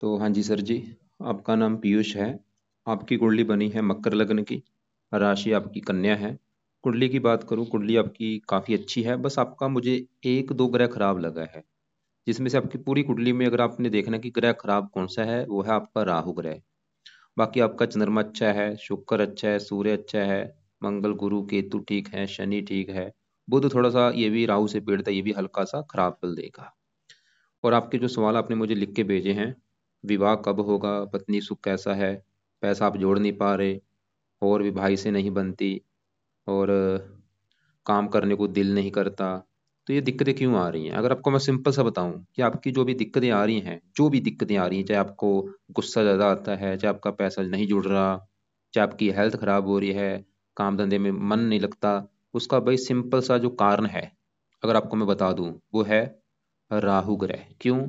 तो हाँ जी सर जी, आपका नाम पीयूष है। आपकी कुंडली बनी है मकर लग्न की। राशि आपकी कन्या है। कुंडली की बात करूँ, कुंडली आपकी काफ़ी अच्छी है। बस आपका मुझे एक दो ग्रह खराब लगा है, जिसमें से आपकी पूरी कुंडली में अगर आपने देखना कि ग्रह खराब कौन सा है, वो है आपका राहु ग्रह। बाकी आपका चंद्रमा अच्छा है, शुक्र अच्छा है, सूर्य अच्छा है, मंगल गुरु केतु ठीक है, शनि ठीक है। बुध थोड़ा सा ये भी राहु से पीड़ित है, ये भी हल्का सा खराब फल देगा। और आपके जो सवाल आपने मुझे लिख के भेजे हैं, विवाह कब होगा, पत्नी सुख कैसा है, पैसा आप जोड़ नहीं पा रहे, और भी भाई से नहीं बनती, और काम करने को दिल नहीं करता, तो ये दिक्कतें क्यों आ रही हैं? अगर आपको मैं सिंपल सा बताऊं कि आपकी जो भी दिक्कतें आ रही हैं, जो भी दिक्कतें आ रही हैं, चाहे आपको गुस्सा ज़्यादा आता है, चाहे आपका पैसा नहीं जुड़ रहा, चाहे आपकी हेल्थ खराब हो रही है, काम धंधे में मन नहीं लगता, उसका भाई सिंपल सा जो कारण है, अगर आपको मैं बता दूं, वो है राहु ग्रह। क्यों?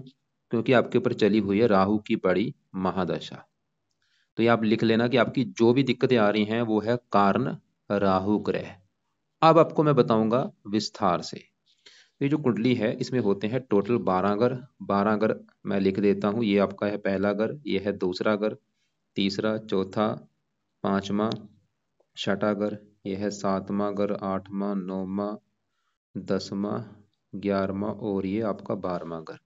क्योंकि आपके ऊपर चली हुई है राहु की बड़ी महादशा। तो ये आप लिख लेना कि आपकी जो भी दिक्कतें आ रही हैं, वो है कारण राहु ग्रह। अब आपको मैं बताऊंगा विस्तार से। ये जो कुंडली है, इसमें होते हैं टोटल 12 घर। 12 घर मैं लिख देता हूँ। ये आपका है पहला घर, ये है दूसरा घर, तीसरा, चौथा, पांचवा, छठा घर, ये है सातवां घर, आठवां, नौवां, 10वां, 11वां, और ये आपका 12वां घर।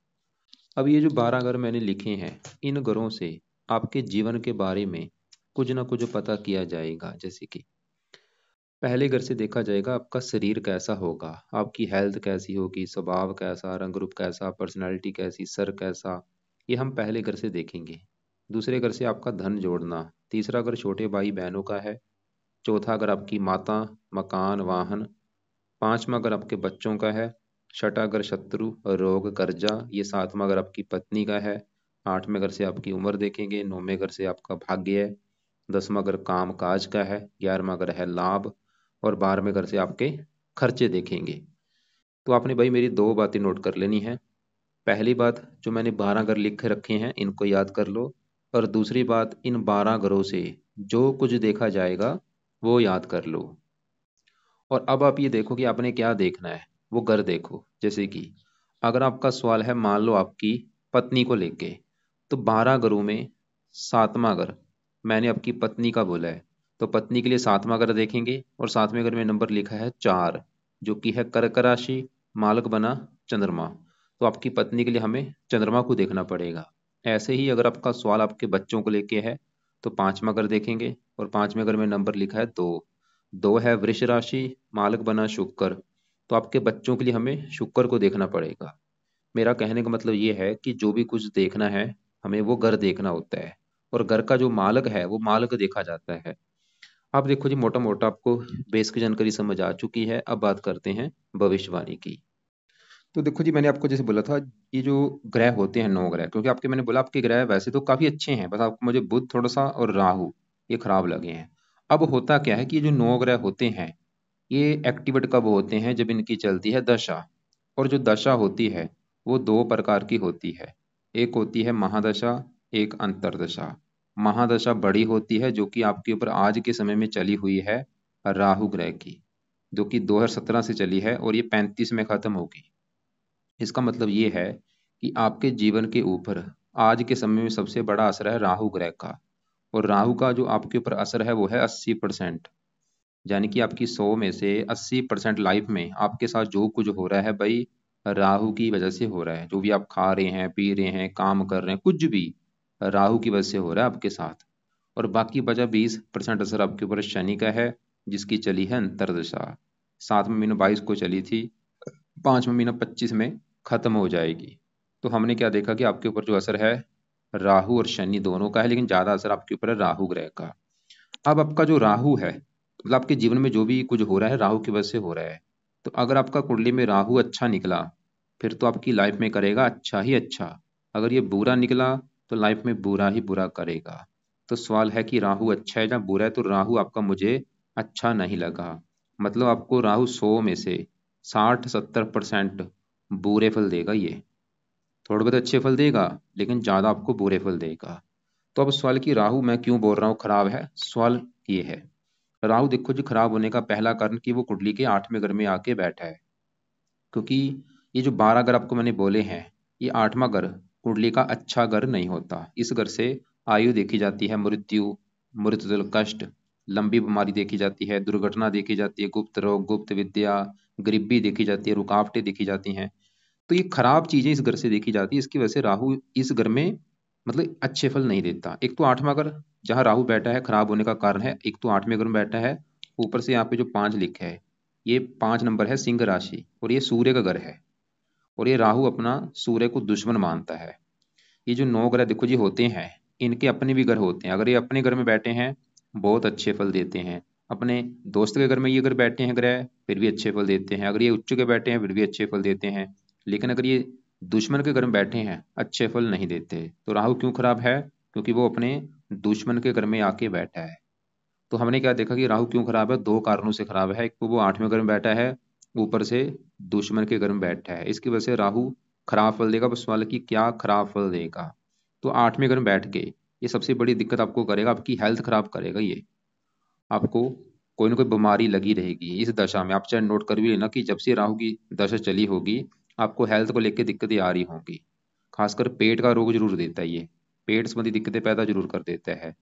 अब ये जो 12 घर मैंने लिखे हैं, इन घरों से आपके जीवन के बारे में कुछ ना कुछ पता किया जाएगा। जैसे कि पहले घर से देखा जाएगा आपका शरीर कैसा होगा, आपकी हेल्थ कैसी होगी, स्वभाव कैसा, रंग रूप कैसा, पर्सनैलिटी कैसी, सर कैसा, ये हम पहले घर से देखेंगे। दूसरे घर से आपका धन जोड़ना, तीसरा घर छोटे भाई बहनों का है, चौथा घर आपकी माता, मकान, वाहन, पांचवा घर आपके बच्चों का है, छठा घर शत्रु, रोग, कर्जा, ये सातवां घर आपकी पत्नी का है, आठवें घर से आपकी उम्र देखेंगे, नौवें घर से आपका भाग्य है, 10वां घर काम काज का है, 11वां घर है लाभ, और 12वें घर से आपके खर्चे देखेंगे। तो आपने भाई मेरी दो बातें नोट कर लेनी है। पहली बात, जो मैंने 12 घर लिख के रखे हैं, इनको याद कर लो। और दूसरी बात, इन 12 घरों से जो कुछ देखा जाएगा, वो याद कर लो। और अब आप ये देखो कि आपने क्या देखना है, वो घर देखो। जैसे कि अगर आपका सवाल है मान लो आपकी पत्नी को लेके, तो 12 घरों में सातवां घर मैंने आपकी पत्नी का बोला है, तो पत्नी के लिए सातवां घर देखेंगे, और सातवें घर में नंबर लिखा है 4, जो कि है कर्क राशि, मालक बना चंद्रमा। तो आपकी पत्नी के लिए हमें चंद्रमा को देखना पड़ेगा। ऐसे ही अगर आपका सवाल आपके बच्चों को लेके है, तो पांचवा घर देखेंगे, और पांचवें घर में नंबर लिखा है 2। 2 है वृष राशि, मालक बना शुक्र। तो आपके बच्चों के लिए हमें शुक्र को देखना पड़ेगा। मेरा कहने का मतलब ये है कि जो भी कुछ देखना है, हमें वो घर देखना होता है, और घर का जो मालक है, वो मालक देखा जाता है। आप देखो जी, मोटा मोटा आपको बेस की जानकारी समझ आ चुकी है। अब बात करते हैं भविष्यवाणी की। तो देखो जी, मैंने आपको जैसे बोला था, ये जो ग्रह होते हैं 9 ग्रह, क्योंकि आपके मैंने बोला आपके ग्रह वैसे तो काफी अच्छे हैं, बस आपको मुझे बुध थोड़ा सा और राहु ये खराब लगे हैं। अब होता क्या है कि ये जो 9 ग्रह होते हैं, ये एक्टिवेट कब होते हैं? जब इनकी चलती है दशा। और जो दशा होती है, वो दो प्रकार की होती है। एक होती है महादशा, एक अंतरदशा। महादशा बड़ी होती है, जो कि आपके ऊपर आज के समय में चली हुई है राहु ग्रह की, जो कि 2017 से चली है, और ये 35 में खत्म होगी। इसका मतलब ये है कि आपके जीवन के ऊपर आज के समय में सबसे बड़ा असर है राहु ग्रह का। और राहु का जो आपके ऊपर असर है, वो है 80%। यानी कि आपकी 100 में से 80% लाइफ में आपके साथ जो कुछ हो रहा है भाई, राहु की वजह से हो रहा है। जो भी आप खा रहे हैं, पी रहे हैं, काम कर रहे हैं, कुछ भी राहु की वजह से हो रहा है आपके साथ। और बाकी बचा 20% असर आपके ऊपर शनि का है, जिसकी चली है अंतरदशा। 7वें महीने 22 को चली थी, 5वें महीना 25 में खत्म हो जाएगी। तो हमने क्या देखा कि आपके ऊपर जो असर है, राहु और शनि दोनों का है, लेकिन ज्यादा असर आपके ऊपर है राहु ग्रह का। अब आपका जो राहु है, मतलब आपके जीवन में जो भी कुछ हो रहा है, राहु की वजह से हो रहा है। तो अगर आपका कुंडली में राहु अच्छा निकला, फिर तो आपकी लाइफ में करेगा अच्छा ही अच्छा। अगर ये बुरा निकला, तो लाइफ में बुरा ही बुरा करेगा। तो सवाल है कि राहु अच्छा है या बुरा है? तो राहु आपका मुझे अच्छा नहीं लगा। मतलब आपको राहु 100 में से 60-70% बुरे फल देगा ये। थोड़े बहुत अच्छे फल देगा, लेकिन ज्यादा आपको बुरे फल देगा। तो अब सवाल कि राहु मैं क्यों बोल रहा हूँ खराब है, सवाल ये है। राहु देखो जी, खराब होने का पहला कारण कि वो कुंडली के 8वें घर में आके बैठा है। क्योंकि ये जो 12 घर आपको मैंने बोले हैं, ये 8वां घर कुंडली का अच्छा घर नहीं होता। इस घर से आयु देखी जाती है, मृत्यु, मृत्युदल, कष्ट, लंबी बीमारी देखी जाती है, दुर्घटना देखी जाती है, गुप्त रोग, गुप्त विद्या, गरीबी देखी जाती है, रुकावटें देखी जाती हैं। तो ये खराब चीजें इस घर से देखी जाती है। इसकी वजह से राहु इस घर में मतलब अच्छे फल नहीं देता। एक तो आठवां घर जहाँ राहु बैठा है खराब होने का कारण है, एक तो आठवें घर में बैठा है, ऊपर से यहाँ पे जो 5 लिखा है, ये 5 नंबर है सिंह राशि, और ये सूर्य का घर है, और ये राहु अपना सूर्य को दुश्मन मानता है। ये जो 9 ग्रह देखो जी होते हैं, इनके अपने भी घर होते हैं। अगर ये अपने घर में बैठे हैं बहुत अच्छे फल देते हैं, अपने दोस्त के घर में ये अगर बैठे हैं ग्रह फिर भी अच्छे फल देते हैं, अगर ये उच्च के बैठे हैं फिर भी अच्छे फल देते हैं। लेकिन अगर ये दुश्मन के घर में बैठे हैं अच्छे फल नहीं देते। तो राहु क्यों खराब है? क्योंकि वो अपने दुश्मन के घर में आके बैठा है। तो हमने क्या देखा कि राहु क्यों खराब है, 2 कारणों से खराब है। एक तो वो 8वें घर में बैठा है, ऊपर से दुश्मन के घर में बैठा है, इसकी वजह से राहु खराब फल देगा। बस सवाल है कि क्या खराब फल देगा। तो 8वें घर में बैठ के ये सबसे बड़ी दिक्कत आपको करेगा, आपकी हेल्थ खराब करेगा। ये आपको कोई ना कोई बीमारी लगी रहेगी इस दशा में। आप चाहे नोट कर भी लेना कि जब से राहु की दशा चली होगी आपको हेल्थ को लेकर दिक्कतें आ रही होंगी। खासकर पेट का रोग जरूर देता है ये, पेट संबंधी दिक्कतें पैदा जरूर कर देता है,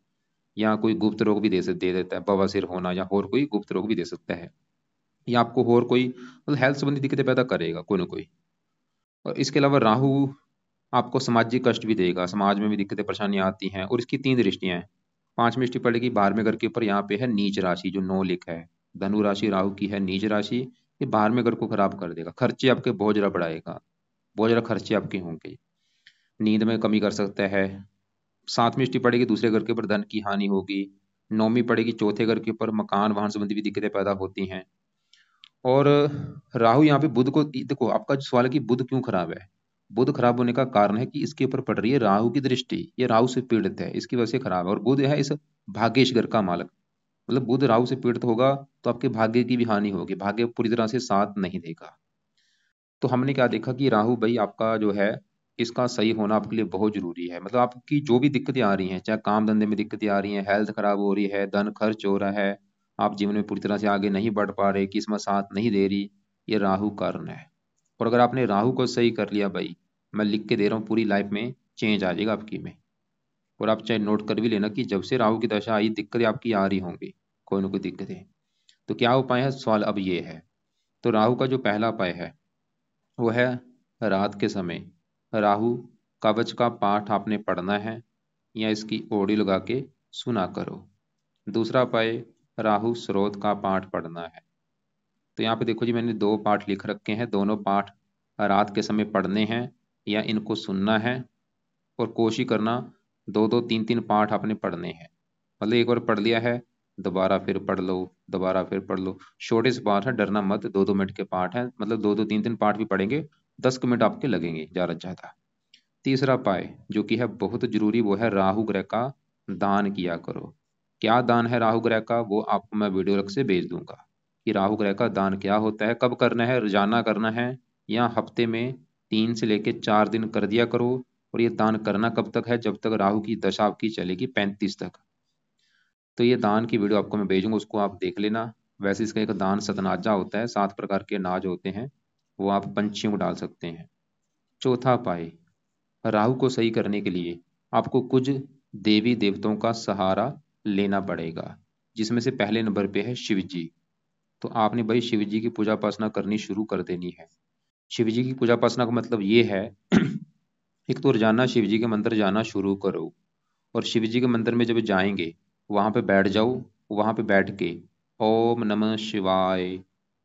या कोई गुप्त रोग भी दे देता है, बवासीर होना या और कोई गुप्त रोग भी दे सकता है, या आपको और कोई मतलब हेल्थ संबंधी दिक्कतें पैदा करेगा कोई ना कोई। और इसके अलावा राहु आपको सामाजिक कष्ट भी देगा, समाज में भी दिक्कतें परेशानियां आती हैं। और इसकी 3 दृष्टियां हैं। 5वीं दृष्टि पड़ेगी 12वें घर के ऊपर, यहाँ पे है नीच राशि जो 9 लिखा है, धनु राशि राहु की है नीच राशि। ये 12वें घर को खराब कर देगा, खर्चे आपके बहुत ज्यादा बढ़ाएगा, बहुत ज्यादा खर्चे आपके होंगे, नींद में कमी कर सकता है। 7वीं दृष्टि पड़ेगी दूसरे घर के ऊपर, धन की हानि होगी। 9वीं पड़ेगी चौथे घर के ऊपर, मकान वाहन संबंधी भी दिक्कतें पैदा होती हैं। और राहु यहाँ पे बुध को देखो, आपका जो सवाल है कि बुध क्यों खराब है, बुध खराब होने का कारण है कि इसके ऊपर पड़ रही है राहु की दृष्टि, ये राहु से पीड़ित है, इसकी वजह से खराब है। और बुध है इस भाग्येश घर का मालक, मतलब बुध राहु से पीड़ित होगा तो आपके भाग्य की भी हानि होगी, भाग्य पूरी तरह से साथ नहीं देगा। तो हमने क्या देखा कि राहु भाई आपका जो है इसका सही होना आपके लिए बहुत जरूरी है। मतलब आपकी जो भी दिक्कतें आ रही हैं, चाहे काम धंधे में दिक्कतें आ रही हैं, हेल्थ खराब हो रही है, धन खर्च हो रहा है, आप जीवन में पूरी तरह से आगे नहीं बढ़ पा रहे, किस्मत साथ नहीं दे रही, ये राहु कारण है। और अगर आपने राहु को सही कर लिया भाई, मैं लिख के दे रहा हूँ, पूरी लाइफ में चेंज आ जाएगा आपकी में। और आप चाहे नोट कर भी लेना कि जब से राहु की दशा आई दिक्कतें आपकी आ रही होंगी, कोई ना कोई दिक्कतें। तो क्या उपाय है, सवाल अब ये है। तो राहु का जो पहला उपाय है वो है रात के समय राहु कवच का पाठ आपने पढ़ना है, या इसकी ओडी लगा के सुना करो। दूसरा उपाय राहु स्रोत का पाठ पढ़ना है। तो यहाँ पे देखो जी मैंने 2 पाठ लिख रखे हैं, दोनों पाठ रात के समय पढ़ने हैं या इनको सुनना है। और कोशिश करना 2-2 3-3 पाठ आपने पढ़ने हैं, मतलब एक बार पढ़ लिया है दोबारा फिर पढ़ लो, दोबारा फिर पढ़ लो। छोटे से पाठ है, डरना मत, 2-2 मिनट के पाठ है, मतलब 2-2 3-3 पाठ भी पढ़ेंगे 10 मिनट आपके लगेंगे ज़्यादा से ज़्यादा। तीसरा उपाय जो कि है बहुत जरूरी वो है राहु ग्रह का दान किया करो। क्या दान है राहु ग्रह का, वो आपको मैं वीडियो लग से भेज दूंगा कि राहु ग्रह का दान क्या होता है, कब करना है, रोजाना करना है या हफ्ते में 3 से लेकर 4 दिन कर दिया करो। और ये दान करना कब तक है, जब तक राहु की दशा आपकी चलेगी 35 तक। तो ये दान की वीडियो आपको मैं भेजूंगा, उसको आप देख लेना। वैसे इसका एक दान सतनाजा होता है, 7 प्रकार के अनाज होते हैं, वो आप पंछियों को डाल सकते हैं। चौथा उपाय राहु को सही करने के लिए आपको कुछ देवी देवताओं का सहारा लेना पड़ेगा, जिसमें से पहले नंबर पे है शिव जी। तो आपने भाई शिव जी की पूजा उपासना करनी शुरू कर देनी है। शिव जी की पूजा उपासना का मतलब ये है एक तो रोजाना शिव जी के मंदिर जाना शुरू करो। और शिव जी के मंदिर में जब जाएंगे वहां पे बैठ जाओ, वहां पे बैठ के ओम नमः शिवाय,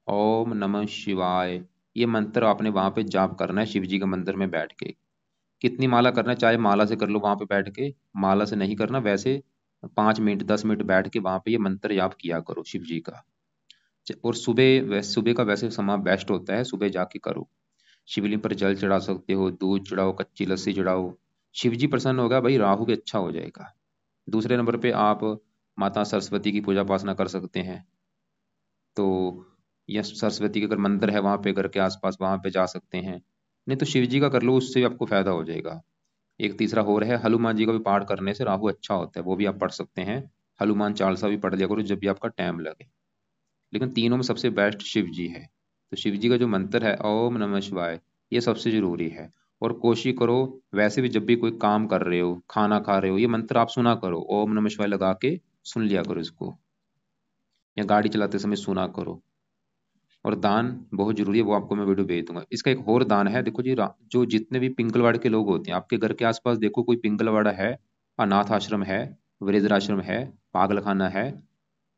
ओम नमः शिवाय, ये मंत्र आपने वहां पे जाप करना है शिव जी के मंदिर में बैठ के। कितनी माला करना है, चाहे माला से कर लो वहां पे बैठ के, माला से नहीं करना, वैसे 5 मिनट 10 मिनट बैठ के वहां पे ये मंत्र जाप किया करो शिव जी का। और सुबह का वैसे समय बेस्ट होता है, सुबह जाके करो। शिवलिंग पर जल चढ़ा सकते हो, दूध चढ़ाओ, कच्ची लस्सी चढ़ाओ, शिव जी प्रसन्न होगा भाई, राहु भी अच्छा हो जाएगा। दूसरे नंबर पे आप माता सरस्वती की पूजा उपासना कर सकते हैं। तो यह सरस्वती के अगर मंदिर है वहां पे घर के आसपास वहां पे जा सकते हैं, नहीं तो शिव जी का कर लो, उससे भी आपको फायदा हो जाएगा। एक तीसरा और है हनुमान जी का भी पाठ करने से राहु अच्छा होता है, वो भी आप पढ़ सकते हैं। हनुमान चालीसा भी पढ़ लिया करो जब भी आपका टाइम लगे। लेकिन तीनों में सबसे बेस्ट शिव जी है। तो शिव जी का जो मंत्र है ओम नमः शिवाय, ये सबसे जरूरी है। और कोशिश करो वैसे भी जब भी कोई काम कर रहे हो, खाना खा रहे हो, ये मंत्र आप सुना करो, ओम नमः शिवाय लगा के सुन लिया करो इसको, या गाड़ी चलाते समय सुना करो। और दान बहुत जरूरी है, वो आपको मैं वीडियो भेज दूंगा। इसका एक और दान है, देखो जी, जो जितने भी पिंगलवाड़ के लोग होते हैं आपके घर के आसपास, देखो कोई पिंगलवाड़ा है, अनाथ आश्रम है, वृद्ध आश्रम है, पागलखाना है,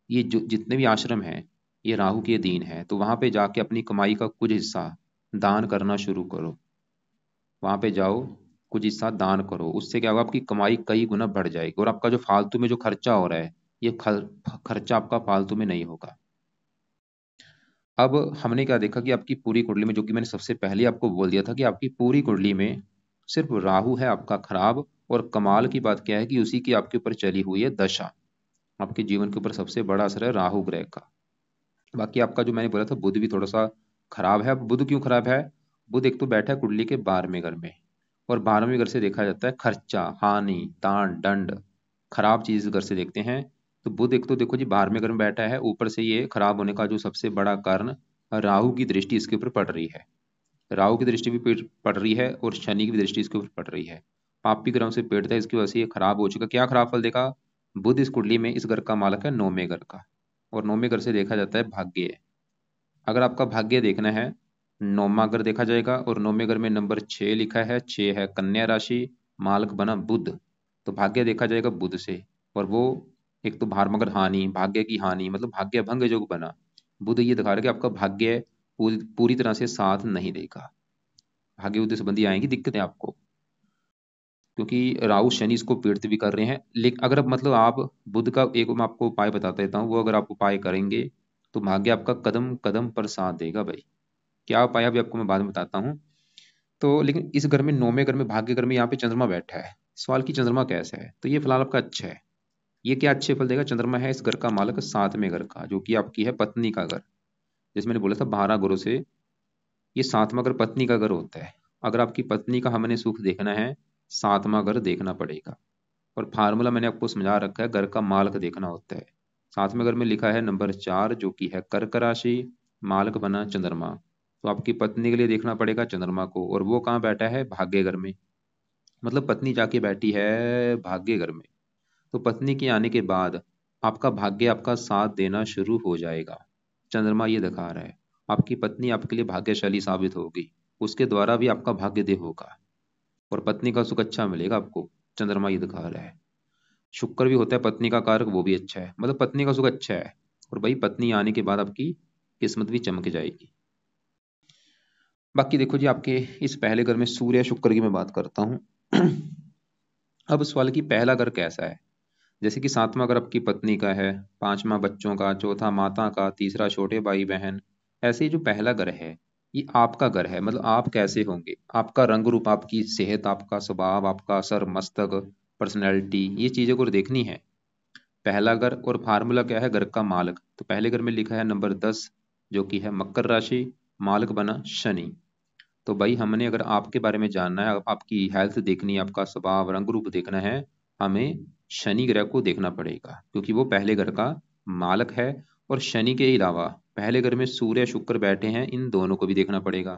ये जो जितने भी आश्रम हैं, ये राहु के अधीन है। तो वहां पे जाके अपनी कमाई का कुछ हिस्सा दान करना शुरू करो। वहां पे जाओ, कुछ हिस्सा दान करो, उससे क्या होगा, आपकी कमाई कई गुना बढ़ जाएगी, और आपका जो फालतू में जो खर्चा हो रहा है, ये खर्चा आपका फालतू में नहीं होगा। अब हमने क्या देखा कि आपकी पूरी कुंडली में, जो कि मैंने सबसे पहले आपको बोल दिया था कि आपकी पूरी कुंडली में सिर्फ राहु है आपका खराब। और कमाल की बात क्या है कि उसी की आपके ऊपर चली हुई है दशा। आपके जीवन के ऊपर सबसे बड़ा असर है राहु ग्रह का। बाकी आपका जो मैंने बोला था बुध भी थोड़ा सा खराब है। अब बुध क्यों खराब है? बुध एक तो बैठा है कुंडली के 12वें घर में, और 12वें घर से देखा जाता है खर्चा, हानि, तान, दंड, खराब चीज घर से देखते हैं। तो बुध एक तो देखो जी 12वें घर में बैठा है, ऊपर से ये खराब होने का जो सबसे बड़ा कारण, राहु की दृष्टि इसके ऊपर पड़ रही है। राहु की दृष्टि भी पड़ रही है, और शनि की भी दृष्टि इसके ऊपर पड़ रही है। पापी ग्रहों से पीड़ित है, इसकी वजह से ये खराब हो चुका। क्या खराब फल देखा? बुध इस कुंडली में इस घर का मालक है 9वें घर का, और 9वें घर से देखा जाता है भाग्य। अगर आपका भाग्य देखना है, 9वां घर देखा जाएगा, और 9वें घर में नंबर 6 लिखा है, 6 है कन्या राशि, मालक बना बुध। तो भाग्य देखा जाएगा बुध से। और वो एक तो भार हानि, भाग्य की हानि मतलब भाग्य भंग योग बना। बुध ये दिखा रहा है कि आपका भाग्य पूरी तरह से साथ नहीं देगा, भाग्य उद्देश्य संबंधी आएंगी दिक्कतें आपको, क्योंकि राहु शनि इसको पीड़ित भी कर रहे हैं। लेकिन अगर अब मतलब आप बुध का एक मैं आपको उपाय बता देता हूँ, वो अगर आप उपाय करेंगे तो भाग्य आपका कदम कदम पर साथ देगा भाई। क्या उपाय अभी आपको मैं बाद में बताता हूँ। तो लेकिन इस घर में 9वें घर में भाग्य घर में यहाँ पे चंद्रमा बैठा है। सवाल की चंद्रमा कैसा है, तो ये फिलहाल आपका अच्छा है। ये क्या अच्छे फल देगा? चंद्रमा है इस घर का मालक 7वें घर का, जो कि आपकी है पत्नी का घर। जैसे मैंने बोला था 12 घरों से ये 7वां घर पत्नी का घर होता है। अगर आपकी पत्नी का हमने सुख देखना है, 7वां घर देखना पड़ेगा। और फार्मूला मैंने आपको समझा रखा है, घर का मालक देखना होता है। 7वें घर में लिखा है नंबर 4, जो कि है कर्क राशि, मालक बना चंद्रमा। तो आपकी पत्नी के लिए देखना पड़ेगा चंद्रमा को, और वो कहाँ बैठा है? भाग्य घर में। मतलब पत्नी जाके बैठी है भाग्य घर में। तो पत्नी के आने के बाद आपका भाग्य आपका साथ देना शुरू हो जाएगा। चंद्रमा ये दिखा रहा है आपकी पत्नी आपके लिए भाग्यशाली साबित होगी, उसके द्वारा भी आपका भाग्योदय होगा, और पत्नी का सुख अच्छा मिलेगा आपको। चंद्रमा ये दिखा रहा है। शुक्र भी होता है पत्नी का कारक, वो भी अच्छा है, मतलब पत्नी का सुख अच्छा है। और भाई पत्नी आने के बाद आपकी किस्मत भी चमक जाएगी। बाकी देखो जी, आपके इस पहले घर में सूर्य शुक्र की मैं बात करता हूँ। अब सवाल की पहला घर कैसा है? जैसे कि 7वां घर आपकी पत्नी का है, 5वां बच्चों का, चौथा माता का, तीसरा छोटे भाई बहन। ऐसे ही जो पहला घर है, ये आपका घर है। मतलब आप कैसे होंगे, आपका रंग रूप, आपकी सेहत, आपका स्वभाव, आपका सर मस्तक, पर्सनैलिटी, ये चीजें को देखनी है। पहला घर और फार्मूला क्या है? घर का मालक। तो पहले घर में लिखा है नंबर 10, जो कि है मकर राशि, मालक बना शनि। तो भाई हमने अगर आपके बारे में जानना है, आपकी हेल्थ देखनी है, आपका स्वभाव रंग रूप देखना है, हमें शनि ग्रह को देखना पड़ेगा, क्योंकि वो पहले घर का मालक है। और शनि के अलावा पहले घर में सूर्य शुक्र बैठे हैं, इन दोनों को भी देखना पड़ेगा।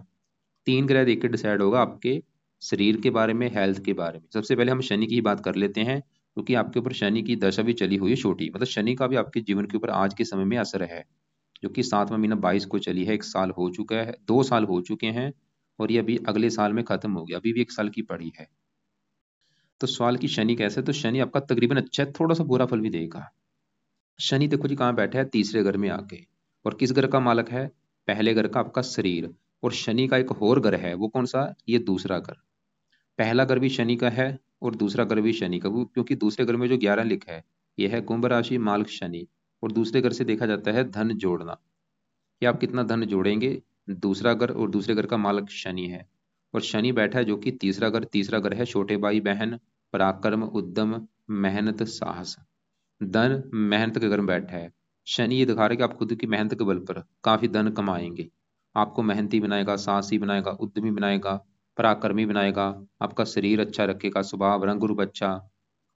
3 ग्रह देख के डिसाइड होगा आपके शरीर के बारे में, हेल्थ के बारे में। सबसे पहले हम शनि की ही बात कर लेते हैं, क्योंकि आपके ऊपर शनि की दशा भी चली हुई है छोटी, मतलब शनि का भी आपके जीवन के ऊपर आज के समय में असर है, जो कि 7वां महीना 22 को चली है। 1 साल हो चुका है, 2 साल हो चुके हैं, और ये अभी अगले साल में खत्म हो गया, अभी भी 1 साल की पड़ी है। तो सवाल की शनि कैसे? तो शनि आपका तकरीबन अच्छा है, थोड़ा सा बुरा फल भी देगा। शनि देखो जी कहाँ बैठा है? तीसरे घर में आके। और किस घर का मालक है? पहले घर का आपका शरीर। और शनि का एक और घर है, वो कौन सा? ये दूसरा घर। पहला घर भी शनि का है, और दूसरा घर भी शनि का, क्योंकि दूसरे घर में जो 11 लिखा है, यह है कुंभ राशि, मालक शनि। और दूसरे घर से देखा जाता है धन जोड़ना, कि आप कितना धन जोड़ेंगे। दूसरा घर और दूसरे घर का मालक शनि है, और शनि बैठा है जो कि तीसरा घर है छोटे भाई बहन, पराक्रम, उद्यम, मेहनत, साहस, धन, मेहनत के घर में बैठा है। शनि ये दिखा रहा है कि आप खुद की मेहनत के बल पर काफी धन कमाएंगे। आपको मेहनती बनाएगा, साहसी बनाएगा, उद्यमी बनाएगा, पराक्रमी बनाएगा। आपका शरीर अच्छा रखेगा, स्वभाव रंग रूप अच्छा।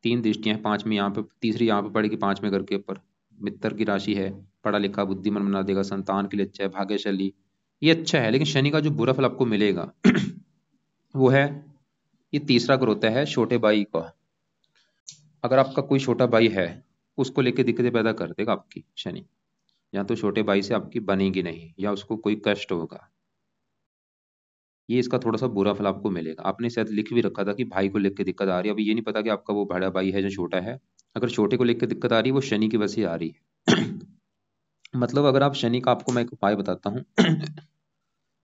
3 दृष्टियां हैं, 5वीं यहाँ पे, तीसरी यहाँ पे पड़ेगी 5वें घर के ऊपर। मित्र की राशि है, पढ़ा लिखा बुद्धिमान बना देगा, संतान के लिए अच्छा है, भाग्यशाली, ये अच्छा है। लेकिन शनि का जो बुरा फल आपको मिलेगा वो है, ये तीसरा घर होता है छोटे भाई का। अगर आपका कोई छोटा भाई है, उसको लेके दिक्कतें पैदा कर देगा आपकी शनि। या तो छोटे भाई से आपकी बनेगी नहीं, या उसको कोई कष्ट होगा। ये इसका थोड़ा सा बुरा फल आपको मिलेगा। आपने शायद लिख भी रखा था कि भाई को लेकर दिक्कत आ रही है, अभी ये नहीं पता कि आपका वो बड़ा भाई है जो छोटा है। अगर छोटे को लेकर दिक्कत आ रही है, वो शनि की वजह से आ रही है। मतलब अगर आप शनि का, आपको मैं एक उपाय बताता हूँ।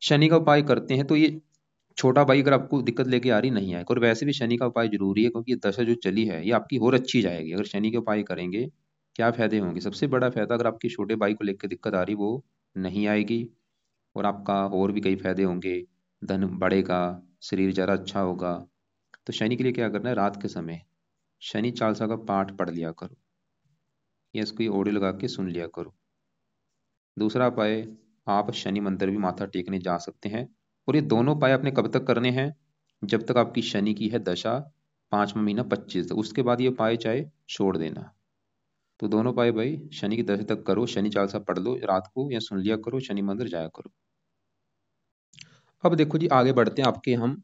शनि का उपाय करते हैं तो ये छोटा भाई अगर आपको दिक्कत लेके आ रही नहीं है, और वैसे भी शनि का उपाय जरूरी है, क्योंकि ये दशा जो चली है ये आपकी और अच्छी जाएगी अगर शनि के उपाय करेंगे। क्या फायदे होंगे? सबसे बड़ा फायदा, अगर आपके छोटे भाई को लेकर दिक्कत आ रही वो नहीं आएगी, और आपका और भी कई फायदे होंगे। धन बढ़ेगा, शरीर जरा अच्छा होगा। तो शनि के लिए क्या करना है, रात के समय शनि चालीसा का पाठ पढ़ लिया करो, या इसको ऑडियो लगा के सुन लिया करो। दूसरा उपाय, आप शनि मंदिर भी माथा टेकने जा सकते हैं। और ये दोनों उपाय आपने कब तक करने हैं? जब तक आपकी शनि की है दशा, 5वां महीना 25 तक। उसके बाद ये उपाय चाहे छोड़ देना। तो दोनों उपाय भाई शनि की दशा तक करो, शनि चालीसा पढ़ लो रात को, या सुन लिया करो, शनि मंदिर जाया करो। अब देखो जी, आगे बढ़ते हैं आपके हम।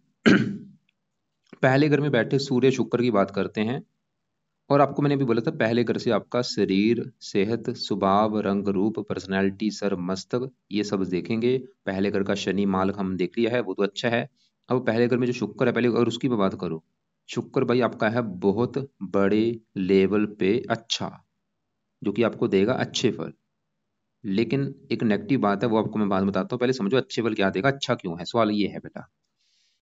पहले घर में बैठे सूर्य शुक्र की बात करते हैं। और आपको मैंने भी बोला था, पहले घर से आपका शरीर, सेहत, स्वभाव, रंग रूप, पर्सनैलिटी, सर, मस्तक, ये सब देखेंगे। पहले घर का शनि मालक हम देख लिया है, वो तो अच्छा है। अब पहले घर में जो शुक्र है, पहले अगर उसकी मैं बात करूं, शुक्र भाई आपका है बहुत बड़े लेवल पे अच्छा, जो कि आपको देगा अच्छे फल। लेकिन एक नेगेटिव बात है, वो आपको मैं बात बताता हूँ। पहले समझो अच्छे फल क्या देगा, अच्छा क्यों है, सवाल ये है बेटा।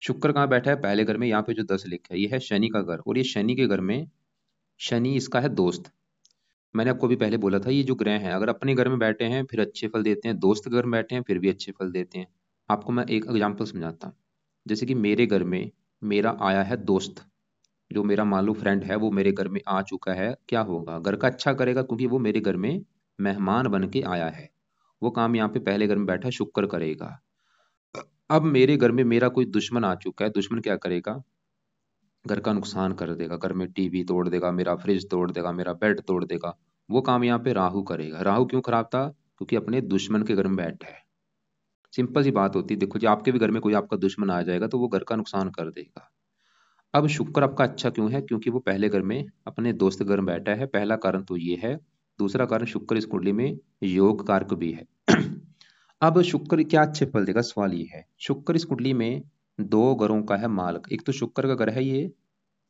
शुक्र कहाँ बैठा है? पहले घर में। यहाँ पे जो 10 लिखा है, ये है शनि का घर। और ये शनि के घर में, शनि इसका है दोस्त। मैंने आपको भी पहले बोला था, ये जो ग्रह हैं अगर अपने घर में बैठे हैं फिर अच्छे फल देते हैं, दोस्त घर में बैठे हैं फिर भी अच्छे फल देते हैं। आपको मैं एक एग्जांपल समझाता हूँ। जैसे कि मेरे घर में मेरा आया है दोस्त, जो मेरा मान लो फ्रेंड है, वो मेरे घर में आ चुका है, क्या होगा? घर का अच्छा करेगा, क्योंकि वो मेरे घर में मेहमान बन के आया है। वो काम यहाँ पे पहले घर में बैठा शुक्र करेगा। अब मेरे घर में मेरा कोई दुश्मन आ चुका है, दुश्मन क्या करेगा? घर का नुकसान कर देगा, घर में टीवी तोड़ देगा, मेरा फ्रिज तोड़ देगा, मेरा बेड तोड़ देगा। वो काम यहाँ पे राहु करेगा। राहु क्यों खराब था? क्योंकि अपने दुश्मन के घर में बैठा है। सिंपल सी बात होती है। देखो जी, आपके भी घर में कोई आपका दुश्मन आ जाएगा तो वो घर का नुकसान कर देगा। अब शुक्र आपका अच्छा क्यों है? क्योंकि वो पहले घर में अपने दोस्त घर में बैठा है, पहला कारण तो ये है। दूसरा कारण, शुक्र इस कुंडली में योग कारक भी है। अब शुक्र क्या अच्छे फल देगा, सवाल ये है। शुक्र इस कुंडली में दो घरों का है मालक। एक तो शुक्र का घर है ये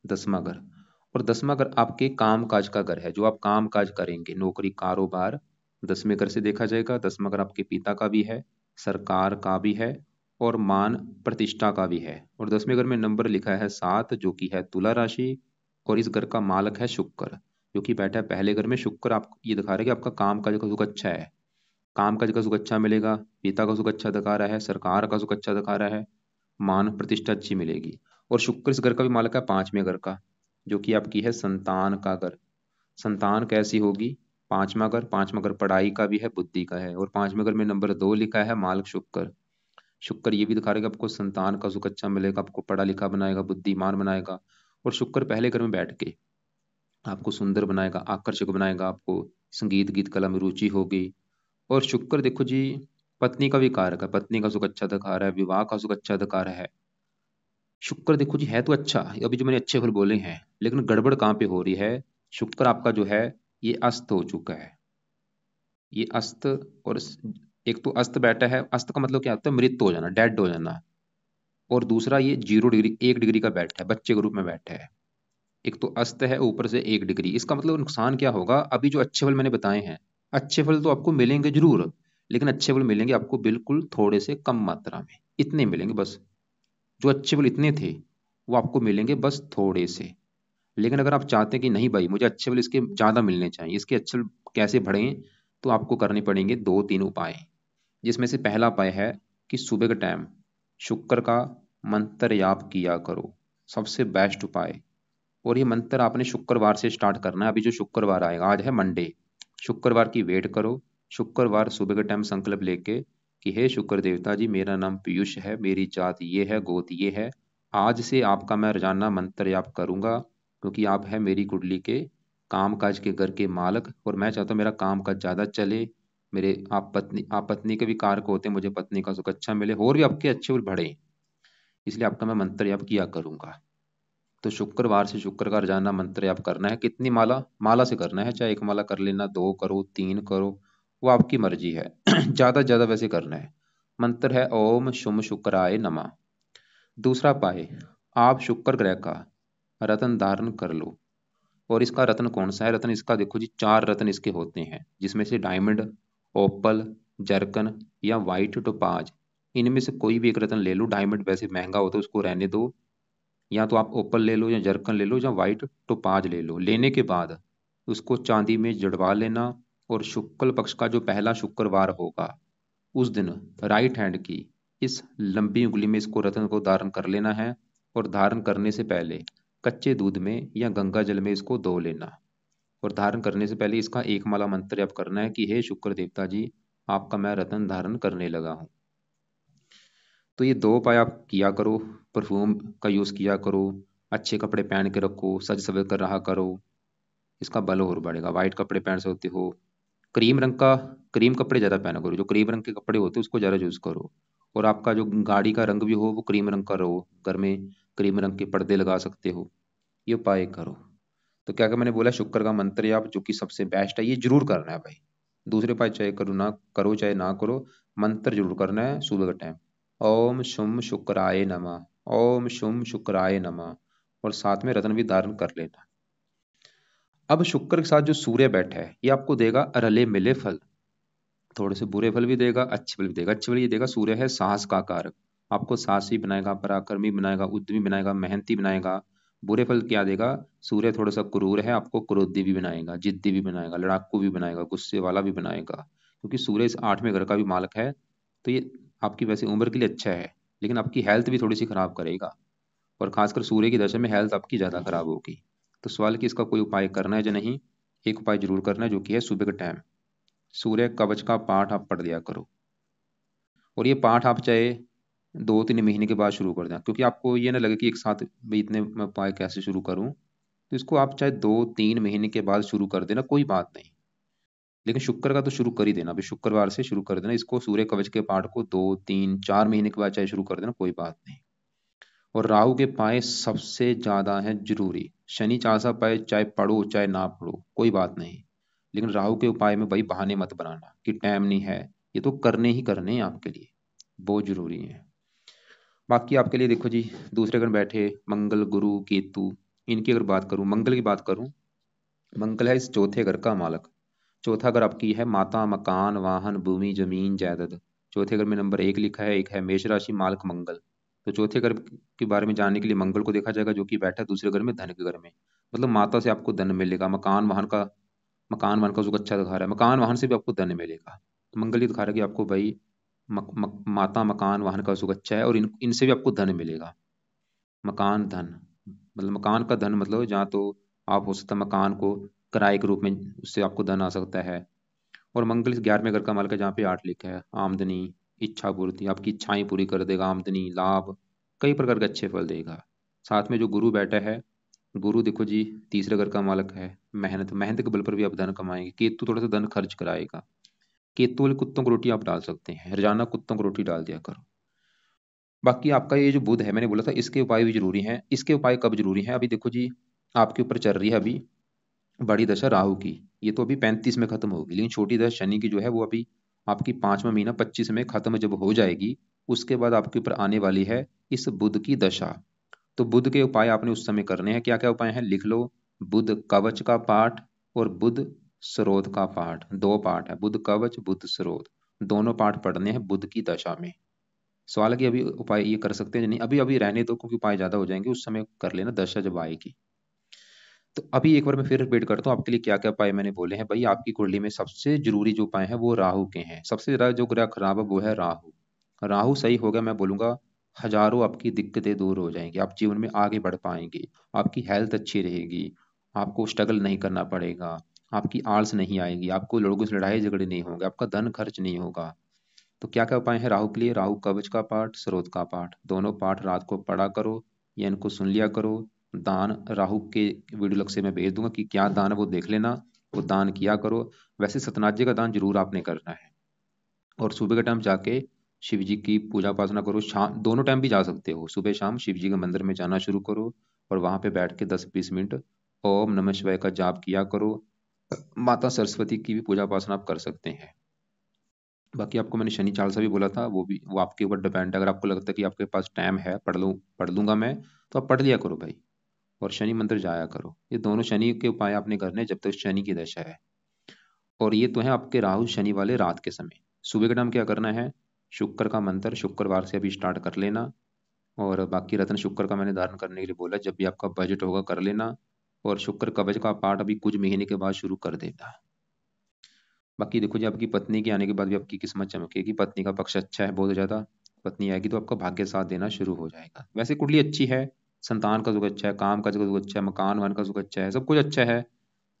10वां घर, और 10वां घर आपके काम काज का घर है, जो आप काम काज करेंगे, नौकरी, कारोबार। 10वें घर से देखा जाएगा। 10वां घर आपके पिता का भी है, सरकार का भी है, और मान प्रतिष्ठा का भी है। और 10वें घर में नंबर लिखा है 7, जो कि है तुला राशि। और इस घर का मालक है शुक्र, जो कि बैठा है पहले घर में। शुक्र आप ये दिखा रहा है कि आपका काम काज का सुख अच्छा है, काम काज का सुख अच्छा मिलेगा, पिता का सुख अच्छा दिखा रहा है, सरकार का सुख अच्छा दिखा रहा है, मान प्रतिष्ठा अच्छी मिलेगी। और शुक्र इस घर का भी मालक है 5वें घर का, जो कि आपकी है संतान का घर। संतान कैसी होगी? 5वां घर, 5वां घर पढ़ाई का भी है, बुद्धि का है। और 5वें घर में नंबर 2 लिखा है मालक शुक्र। शुक्र ये भी दिखा रहा है कि आपको संतान का सुख अच्छा मिलेगा, आपको पढ़ा लिखा बनाएगा, बुद्धिमान बनाएगा। और शुक्र पहले घर में बैठ के आपको सुंदर बनाएगा, आकर्षक बनाएगा, आपको संगीत गीत कला में रुचि होगी। और शुक्र देखो जी, पत्नी का भी कारक है, पत्नी का सुख अच्छा दिखा रहा है, विवाह का सुख अच्छा दिखा रहा है। शुक्र देखो जी है तो अच्छा, अभी जो मैंने अच्छे फल बोले हैं, लेकिन गड़बड़ कहाँ पे हो रही है? शुक्र आपका जो है ये अस्त हो चुका है, ये अस्त। और एक तो अस्त बैठा है, अस्त का मतलब क्या होता है? मृत हो जाना, डेड हो जाना। और दूसरा ये 0 डिग्री, 1 डिग्री का बैठा है, बच्चे के रूप में बैठा है। एक तो अस्त है, ऊपर से 1 डिग्री। इसका मतलब नुकसान क्या होगा? अभी जो अच्छे फल मैंने बताए हैं, अच्छे फल तो आपको मिलेंगे जरूर, लेकिन अच्छे फल मिलेंगे आपको बिल्कुल थोड़े से कम मात्रा में, इतने मिलेंगे बस। जो अच्छे फल इतने थे, वो आपको मिलेंगे बस थोड़े से। लेकिन अगर आप चाहते हैं कि नहीं भाई, मुझे अच्छे फल इसके ज़्यादा मिलने चाहिए, इसके अच्छे फल कैसे बढ़ें, तो आपको करने पड़ेंगे 2-3 उपाय। जिसमें से पहला उपाय है कि सुबह के टाइम शुक्र का मंत्र जाप किया करो, सबसे बेस्ट उपाय। और ये मंत्र आपने शुक्रवार से स्टार्ट करना है। अभी जो शुक्रवार आएगा, आज है मंडे, शुक्रवार की वेट करो। शुक्रवार सुबह के टाइम संकल्प लेके कि हे शुक्र देवता जी, मेरा नाम पीयूष है, मेरी जात ये है, गोत ये है। आज से आपका मैं रोजाना मंत्र जाप करूंगा, क्योंकि आप है मेरी कुंडली के काम काज के घर के मालक, और मैं चाहता हूँ मेरा काम काज ज्यादा चले। मेरे आप पत्नी के भी कारक होते हैं, मुझे पत्नी का सुख अच्छा मिले, और भी आपके अच्छे और बढ़े। इसलिए आपका मैं मंत्र जाप किया करूंगा। तो शुक्रवार से शुक्र का रोजाना मंत्र जाप करना है। कितनी माला? माला से करना है, चाहे एक माला कर लेना, दो करो, तीन करो, वो आपकी मर्जी है। ज्यादा से ज्यादा वैसे करना है। मंत्र है ओम शुम शुक्राय नमः। दूसरा पाए, आप शुक्र ग्रह का रत्न धारण कर लो। और इसका रत्न कौन सा है? रत्न इसका देखो जी, चार रत्न इसके होते हैं, जिसमें से डायमंड, ओपल, जर्कन या वाइट टोपाज, इनमें से कोई भी एक रत्न ले लो। डायमंड वैसे महंगा होता है, उसको रहने दो। या तो आप ओपल ले लो, या जर्कन ले लो, या वाइट टोपाज ले लो। लेने के बाद उसको चांदी में जड़वा लेना। और शुक्ल पक्ष का जो पहला शुक्रवार होगा, उस दिन राइट हैंड की इस लंबी उंगली में इसको रत्न को धारण कर लेना है। और धारण करने से पहले कच्चे दूध में या गंगा जल में इसको धो लेना। और धारण करने से पहले इसका एक माला मंत्र जप करना है कि हे शुक्र देवता जी, आपका मैं रत्न धारण करने लगा हूँ। तो ये दो उपाय आप किया करो। परफ्यूम का यूज़ किया करो, अच्छे कपड़े पहन के रखो, सज सवज कर रहा करो, इसका बल और बढ़ेगा। वाइट कपड़े पहन सकते हो। क्रीम रंग का, क्रीम कपड़े ज़्यादा पहना करो, जो क्रीम रंग के कपड़े होते हैं उसको ज़्यादा यूज़ करो। और आपका जो गाड़ी का रंग भी हो वो क्रीम रंग का रहो। घर में क्रीम रंग के पर्दे लगा सकते हो। ये उपाय करो। तो क्या क्या मैंने बोला, शुक्र का मंत्र आप जो कि सबसे बेस्ट है, ये जरूर करना है भाई। दूसरे उपाय चाहे करो ना करो, चाहे ना करो, मंत्र जरूर करना है सुबह के टाइम। ओम शुम शुक्राय नमः, ओम शुम शुक्राय नमः। और साथ में रत्न भी धारण कर लेना। अब शुक्र के साथ जो सूर्य बैठा है, ये आपको देगा रले मिले फल। थोड़े से बुरे फल भी देगा, अच्छे फल भी देगा। अच्छे फल ये देगा, सूर्य है साहस का कारक, आपको साहसी बनाएगा, पराक्रमी बनाएगा, उद्यमी बनाएगा, मेहनती बनाएगा। बुरे फल क्या देगा? सूर्य थोड़ा सा क्रूर है, आपको क्रोधी भी बनाएगा, जिद्दी भी बनाएगा, लड़ाकू भी बनाएगा, गुस्से वाला भी बनाएगा। क्योंकि सूर्य इस आठवें घर का भी मालक है। तो ये आपकी वैसे उम्र के लिए अच्छा है, लेकिन आपकी हेल्थ भी थोड़ी सी खराब करेगा। और खासकर सूर्य की दशा में हेल्थ आपकी ज़्यादा खराब होगी। तो सवाल कि इसका कोई उपाय करना है या नहीं? एक उपाय जरूर करना है, जो कि है सुबह के टाइम सूर्य कवच का पाठ आप पढ़ लिया करो। और ये पाठ आप चाहे 2-3 महीने के बाद शुरू कर दें, क्योंकि आपको ये ना लगे कि एक साथ भाई इतने मैं उपाय कैसे शुरू करूं। तो इसको आप चाहे 2-3 महीने के बाद शुरू कर देना, कोई बात नहीं। लेकिन शुक्र का तो शुरू कर ही देना, अभी शुक्रवार से शुरू कर देना इसको। सूर्य कवच के पाठ को 2-3-4 महीने के बाद चाहे शुरू कर देना, कोई बात नहीं। और राहु के पाए सबसे ज्यादा है जरूरी। शनि चासा पाए चाहे पढ़ो चाहे ना पढ़ो, कोई बात नहीं। लेकिन राहु के उपाय में भाई बहाने मत बनाना कि टाइम नहीं है। ये तो करने ही करने हैं आपके लिए, बहुत जरूरी है। बाकी आपके लिए देखो जी, दूसरे घर बैठे मंगल, गुरु, केतु, इनकी अगर बात करूं, मंगल की बात करूं, मंगल है इस चौथे घर का मालक। चौथा घर आपकी है माता, मकान, वाहन, भूमि, जमीन, जायदाद। चौथे घर में नंबर 1 लिखा है, एक है मेष राशि, मालक मंगल। तो चौथे घर के बारे में जानने के लिए मंगल को देखा जाएगा, जो कि बैठा है दूसरे घर में, धन के घर में। मतलब माता से आपको धन मिलेगा। मकान वाहन का सुख अच्छा दिखा रहा है, मकान वाहन से भी आपको धन मिलेगा। तो मंगल ये दिखा रहा है कि आपको भाई माता, मकान वाहन का सुख अच्छा है, और इनसे भी आपको धन मिलेगा। मकान धन, मतलब मकान का धन मतलब जहाँ तो आप हो सकता है मकान को किराए के रूप में, उससे आपको धन आ सकता है। और मंगल इस 11वें घर का मालिक है, जहाँ पे 8 लिखा है, आमदनी, इच्छा पूर्ति, आपकी इच्छाएं पूरी कर देगा, आमदनी, लाभ, कई प्रकार के अच्छे फल देगा। साथ में जो गुरु बैठा है, गुरु देखो जी तीसरे घर का मालक है। मेहनत, मेहनत के बल पर भी आप धन कमाएंगे। केतु थोड़ा सा धन खर्च कराएगा। केतु वाले कुत्तों को रोटी आप डाल सकते हैं, रोजाना कुत्तों को रोटी डाल दिया करो। बाकी आपका ये जो बुध है, मैंने बोला था इसके उपाय भी जरूरी हैं। इसके उपाय कब जरूरी हैं? अभी देखो जी, आपके ऊपर चल रही है अभी बड़ी दशा राहु की। ये तो अभी 35 में खत्म होगी, लेकिन छोटी दशा शनि की जो है वो अभी आपकी 5वां महीना 25 में खत्म जब हो जाएगी, उसके बाद आपके ऊपर आने वाली है इस बुध की दशा। तो बुध के उपाय आपने उस समय करने हैं। क्या क्या उपाय हैं लिख लो। बुध कवच का पाठ और बुध स्रोत का पाठ, दो पाठ है, बुध कवच, बुध स्रोत, दोनों पाठ पढ़ने हैं बुध की दशा में। सवाल है कि अभी उपाय ये कर सकते हैं या नहीं? अभी अभी रहने दो, क्योंकि उपाय ज्यादा हो जाएंगे, उस समय कर लेना दशा जब आएगी। तो अभी एक बार मैं फिर रिपीट करता हूँ आपके लिए क्या क्या उपाय मैंने बोले हैं। भाई आपकी कुंडली में सबसे जरूरी जो उपाय है वो राहु के हैं। सबसे ज्यादा जो ग्रह खराब है वो है राहु। राहु सही हो गया, मैं बोलूंगा हजारों आपकी दिक्कतें दूर हो जाएंगी, आप जीवन में आगे बढ़ पाएंगे, आपकी हेल्थ अच्छी रहेगी, आपको स्ट्रगल नहीं करना पड़ेगा, आपकी आलस नहीं आएगी, आपको लोगों से लड़ाई झगड़े नहीं होंगे, आपका धन खर्च नहीं होगा। तो क्या क्या उपाय है राहु के लिए? राहु कवच का पाठ, स्रोत का पाठ, दोनों पाठ रात को पढ़ा करो या इनको सुन लिया करो। दान राहु के वीडियो लग से मैं भेज दूंगा कि क्या दान है वो देख लेना, वो दान किया करो। वैसे सतनाजे का दान जरूर आपने करना है। और सुबह के टाइम जाके शिव जी की पूजा उपासना करो, शाम दोनों टाइम भी जा सकते हो, सुबह शाम शिव जी के मंदिर में जाना शुरू करो और वहाँ पे बैठ के 10-20 मिनट ओम नमः शिवाय का जाप किया करो। माता सरस्वती की भी पूजा उपासना आप कर सकते हैं। बाकी आपको मैंने शनि चालीसा भी बोला था, वो आपके ऊपर डिपेंड है। अगर आपको लगता है कि आपके पास टाइम है, पढ़ लूंगा मैं, तो आप पढ़ लिया करो भाई। और शनि मंदिर जाया करो। ये दोनों शनि के उपाय आपने करने जब तक शनि की दशा है। और ये तो है आपके राहु शनि वाले रात के समय। सुबह के टाइम क्या करना है, शुक्र का मंत्र शुक्रवार से अभी स्टार्ट कर लेना। और बाकी रत्न शुक्र का मैंने धारण करने के लिए बोला, जब भी आपका बजट होगा कर लेना। और शुक्र कवच का पाठ अभी कुछ महीने के बाद शुरू कर देना। बाकी देखो जी, आपकी पत्नी के आने के बाद भी आपकी किस्मत चमकेगी, पत्नी का पक्ष अच्छा है बहुत ज्यादा। पत्नी आएगी तो आपका भाग्य साथ देना शुरू हो जाएगा। वैसे कुंडली अच्छी है, संतान का सुख अच्छा है, काम का सुख अच्छा है, मकान वान का सुख अच्छा है, सब कुछ अच्छा है।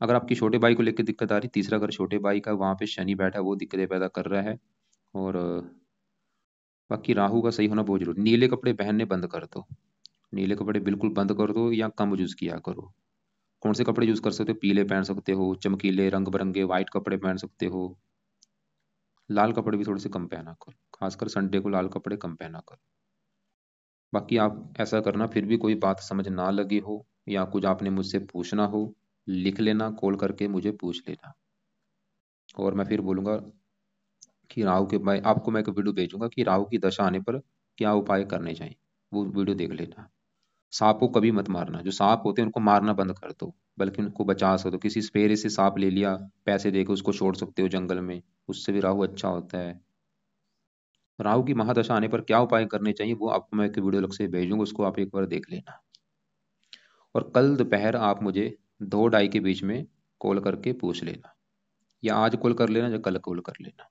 अगर आपकी छोटे भाई को लेकर दिक्कत आ रही, तीसरा घर छोटे भाई का, वहां पे शनि बैठा है, वो दिक्कतें पैदा कर रहा है। और बाकी राहु का सही होना बहुत जरूरी। नीले कपड़े पहनने बंद कर दो, नीले कपड़े बिल्कुल बंद कर दो या कम यूज किया करो। कौन से कपड़े यूज कर सकते हो, पीले पहन सकते हो, चमकीले रंग बिरंगे वाइट कपड़े पहन सकते हो। लाल कपड़े भी थोड़े से कम पहना करो, खासकर संडे को लाल कपड़े कम पहना करो। बाकी आप ऐसा करना, फिर भी कोई बात समझ ना लगी हो या कुछ आपने मुझसे पूछना हो, लिख लेना, कॉल करके मुझे पूछ लेना। और मैं फिर बोलूंगा कि राहु के, मैं आपको मैं एक वीडियो भेजूंगा कि राहु की दशा आने पर क्या उपाय करने चाहिए, वो वीडियो देख लेना। सांप को कभी मत मारना, जो सांप होते हैं उनको मारना बंद कर दो, बल्कि उनको बचा सकते हो। किसी स्पेरे से सांप ले लिया, पैसे देके उसको छोड़ सकते हो जंगल में, उससे भी राहु अच्छा होता है। राहु की महादशा आने पर क्या उपाय करने चाहिए, वो आपको मैं एक वीडियो अलग से भेजूंगा, उसको आप एक बार देख लेना। और कल दोपहर आप मुझे 2-2:30 के बीच में कॉल करके पूछ लेना, या आज कॉल कर लेना या कल कॉल कर लेना।